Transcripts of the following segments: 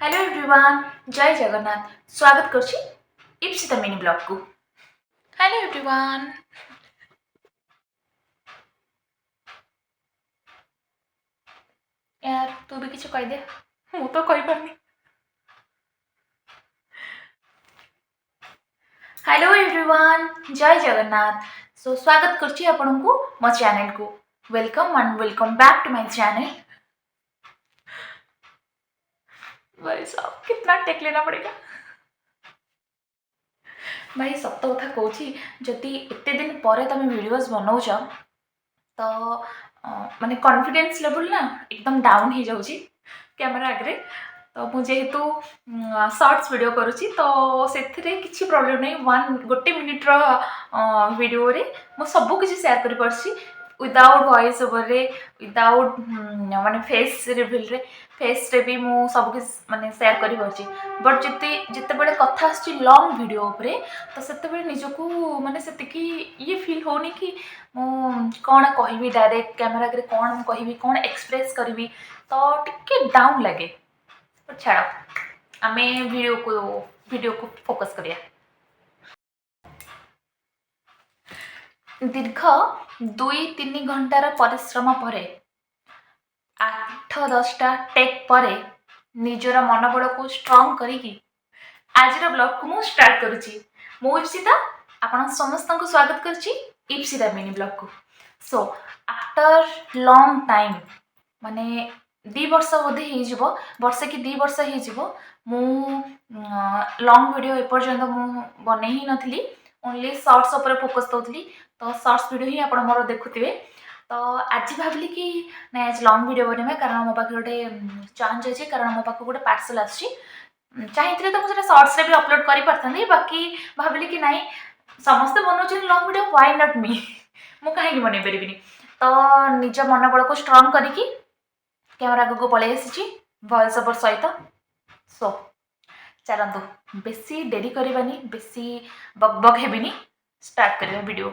Hello everyone, जय जगन्नाथ। स्वागत करछि इप्सिता मिनी ब्लॉग को। Hello everyone. यार तू भी किछ कह दे, मु तो कहि पारनी। हेलो एवरीवन, जय जगन्नाथ। सो स्वागत करछि आपन को मो चैनल को। Welcome and welcome back to my channel. भाई साहब कितना टेक लेना पड़ेगा। भाई सत कथा कहूँ, जदि एते दिन पर तुम वीडियोस बनाऊच तो माने कॉन्फिडेंस लेवल ना एकदम डाउन हो जाऊँगी कैमरा आगे। तो मुझे जेहेतु शॉर्ट्स वीडियो करुच्ची तो से किसी प्रॉब्लम नहीं। गोटे मिनिट्र वीडियो रे मु सब किसी शेयर कर पार्सी विदाउट वॉइस ओवर रे, विदाउट माने फेस रिवील रे। फेस रे भी मु सब किसी माने शेयर कर पार्सी। बट जिते बड़े कथा आछि लॉन्ग वीडियो उपरे तो सेते निजको माने सेतिकी ये फील होनी कि कौन कहबी डायरेक्ट कैमरा आगे कौन कहबी कौन एक्सप्रेस करी तो टिके डाउन लगे। तो छाड़ आमे वीडियो को फोकस करिया। दीर्घ 2-3 घंटार परिश्रम पर 8-10टा टेक पर निजर मनोबल को स्ट्रंग करी आज ब्लॉग को मु स्टार्ट करुच्ची। मु इप्सिता आपण समस्त को स्वागत करची इप्सिता मिनी ब्लॉग को। सो आफ्टर लॉन्ग टाइम माने 2 वर्ष बोधे हो वर्षे कि 2 वर्ष हो मु लॉन्ग वीडियो एपर्यंत मु बने ही नथली। ओनली शॉर्ट्स ऊपर फोकस दउथली। तो शॉर्ट्स वीडियो ही आपण मोर देखुथिबे। तो आज भाबली कि ना आज लॉन्ग वीडियो बनेबे कारण मो पाखे गोटे चांस अछि, कारण मो पाखे गोटे पार्सल आछि। चाहिए तो मुझे शॉर्ट्स रे भी अपलोड करि परथनी, बाकी भाबली कि नहीं समस्त बनाउछन long video, why not me मु काहे बनै परिबिनी। तो निज मनोबल को स्ट्रॉन्ग करिकी कैमरा आगू पलि आसी वॉइस ओवर सहित। सो चलतु बेसी डेरी करवानी, बेसी बकबक हेबिनी, स्टार्ट करवा वीडियो।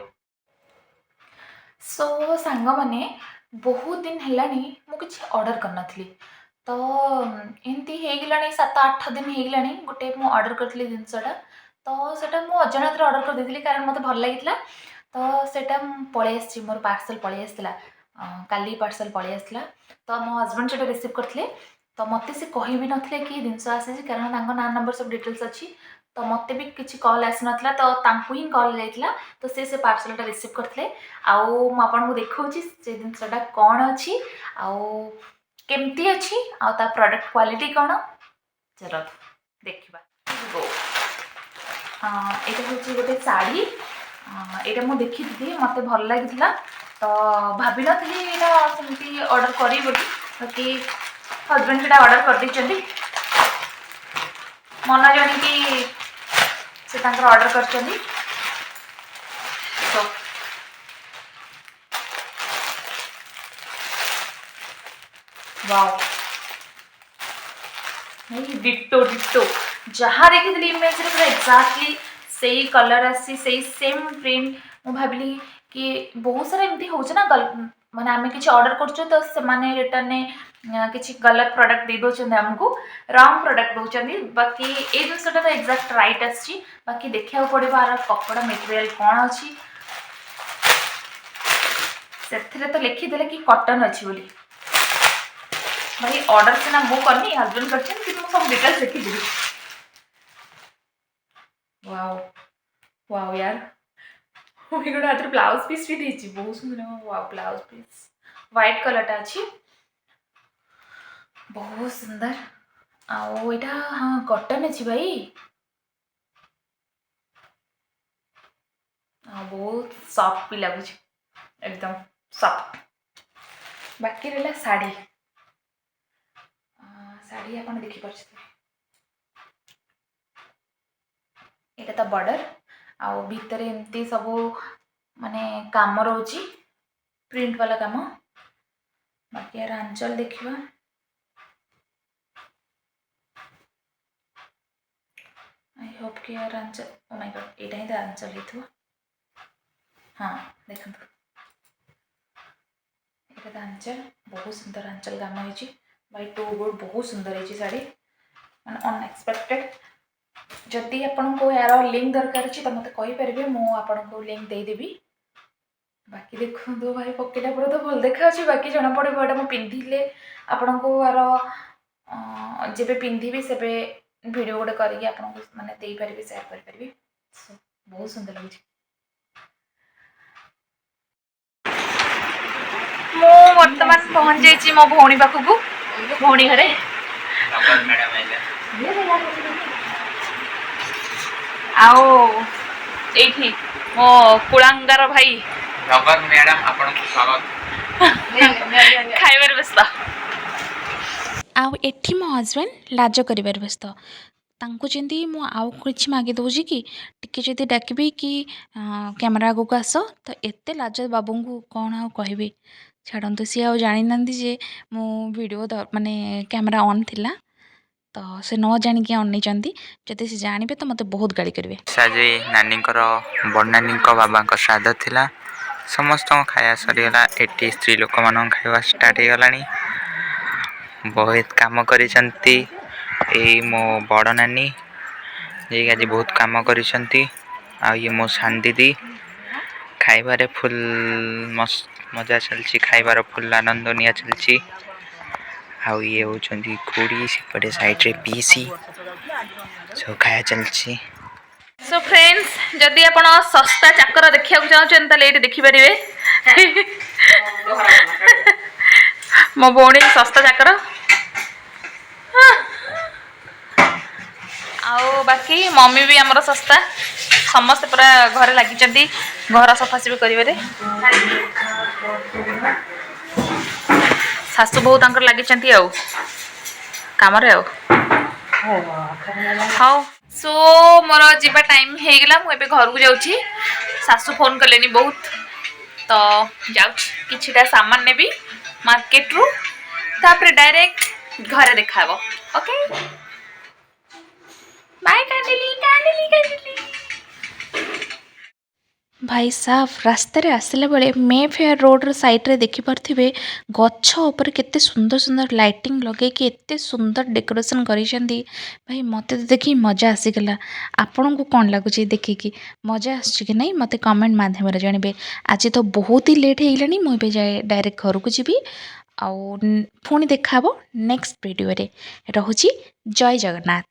सो सांग मैंने बहुत दिन है मु किसी ऑर्डर करना तो एमती होगा 7-8 दिन होगा गोटे मु ऑर्डर करी जिनसटा। तो सेटा मु अजाणत ऑर्डर कर देती कारण मत भल लगी। तो सेटा पलि आसी मोर पार्सल पलि आसला, काली पार्सल पलि आसला। तो मो हजबैंड से रिसीव करते तो मत से कह भी नथिले कि जिनस आसी कारण ना नंबर सब डिटेल्स अच्छी। तो मत भी किसी कॉल आसी नाला तो तांकु ही कॉल जाइला। तो से पार्सलटा रिसीव करते आउ आपको देखा से जिनसटा कौन अच्छी आउ केमती अच्छी आ प्रोडक्ट क्वालिटी कौन चलो देखा। यहाँ हूँ गोटे शाढ़ी, यहाँ मुझे देखी थी मत भल लगी तो भाभी यहाँ सेमती ऑर्डर करी बाकी हजबैंड से ऑर्डर कर दी मन जानी कि से ऑर्डर कर। वाओ नहीं डिट्टो डिट्टो जहाँ देखी इमेज रे पूरा एक्जाक्टली सेही कलर आसी सेही सेम प्रिंट। मु भाविली कि बहुत सारा एमती हो ना माने आमे किसी ऑर्डर करछो तो से माने रिटर्न किसी गलत प्रोडक्ट दे दोछन हमको, रॉन्ग प्रोडक्ट दोछन। बाकी ए जिनसटा तो एक्जाक्ट राइट आसी। बाकी देखिया पड़े आर कपड़ा मटेरियल कौन अच्छी से तो लिखिदे कि कॉटन अच्छी बोली। भाई ऑर्डर सीना मु करनी हजबैंड कर सब डिटेल्स लिखिदेवी। वाओ वाओ यार गोटे हाथ ब्लाउज पीस भी देती बहुत सुंदर। Wow blouse piece white colour अच्छी बहुत सुंदर। आउ एटा हाँ कॉटन अच्छी भाई बहुत सॉफ्ट भी लगुच एकदम सॉफ्ट। बाकी रहा शाढ़ी, शाढ़ी आप देखिपे यहाँ तो बॉर्डर आउ भितर एमती सब माने काम रोची प्रिंट वाला काम। बाकी यार आंचल देखा आई होप कि यार आंचल ओ माय गॉड एटा ही तो आंचल हो। हाँ देखो ये आंचल बहुत सुंदर आंचल काम हो भाई टू गुड बहुत सुंदर है शाढ़ी। ମାନେ ଅନଏକ୍ସपेक्टेड। जदि आपन को यार लिंक दरकार अछि त मते कहि परिबे मु आपन को लिंक दे देबी। बाकी देखो दो भाई पकेला पर तो भल देखा अछि बाकी जणा पड़े बडा मु पिंधिले आपन को यार जेबे पिंधिबी सेबे वीडियो गोटे करके आपन को माने देई परिबे शेयर कर परिबे। बहुत सुंदर लगे। मु वर्तमान पहुंच जाइछि मो भौणी पाखकू भौणी घरे। आओ एठी मो कुळांगार भाई रबर मैडम आपन को स्वागत खाइबार व्यस्त। आउ एठी मो हजबैंड लाज करिबार व्यस्त। तांको जेंदी मु आउ किछि मागे दउजी कि टिके जदि डाकबी कि कैमरा आगो को आस तो एते लाज बाबूंको कौन आउ कहबी। छाड़ंतु सी आउ जानि नंदी जे मु वीडियो माने कैमरा ऑन थिला तो से न जानि कि ऑन नै चंदी। जदि से जानिबे तो मते बहुत गाली करबे। साजे नानी बड़ नानी बाबा श्राद्ध थिला समस्त खाया सरीगला। एटी स्त्री लोक मान खाଇବା स्टार्ट हो गलानी। बहुत काम करिसंती ए मो बड़ नानी जे आज बहुत काम करिसंती। आ ये मो सान दीदी खाइबारे फुल मजा चलची। खाइबार फुल आनंद निया चलची। आ ये होचंदी खुड़ी सेपटे साइड रे पीसी सब खाया चलची। सो फ्रेंड्स जदि आपण सस्ता चाकर देखिया चाहछन त एठी देखि परिबे। मो भौणी सस्ता चाकर। आओ बाकी मम्मी भी हमर सस्ता समस्त पूरा घर लागि घर सफासफी करिवे। सासु बहुत अंकर लागि आउ काम रे आउ हाउ। सो मोर जीवा टाइम हे गेला मु एबे घर को जाउची। सासु फोन कलेनी बहुत तो जाउची किछिटा सामान नेबी मार्केट रु तापर डायरेक्ट घरे देखाबो। ओके बाय कांडली कांडली कांडली। भाई साहब रास्ते रे आसले बेले मे फेयर रोड रो साइड रे देखि परथिबे गच्छ ऊपर केते सुंदर सुंदर लाइटिंग लगे कि एते सुंदर डेकोरेशन करिसेंती। भाई मते देखि मजा आसी गेला। आपन को कोन लागु छी देखि कि मजा आछि कि नै मते कमेंट माध्यम रे जानबे। आज तो बहुत ही लेट हे गेलानी मु बे जाय डायरेक्ट घर को जीबी। आउ पुणी देखाबो नेक्स्ट वीडियो रे। रहूची जय जगन्नाथ।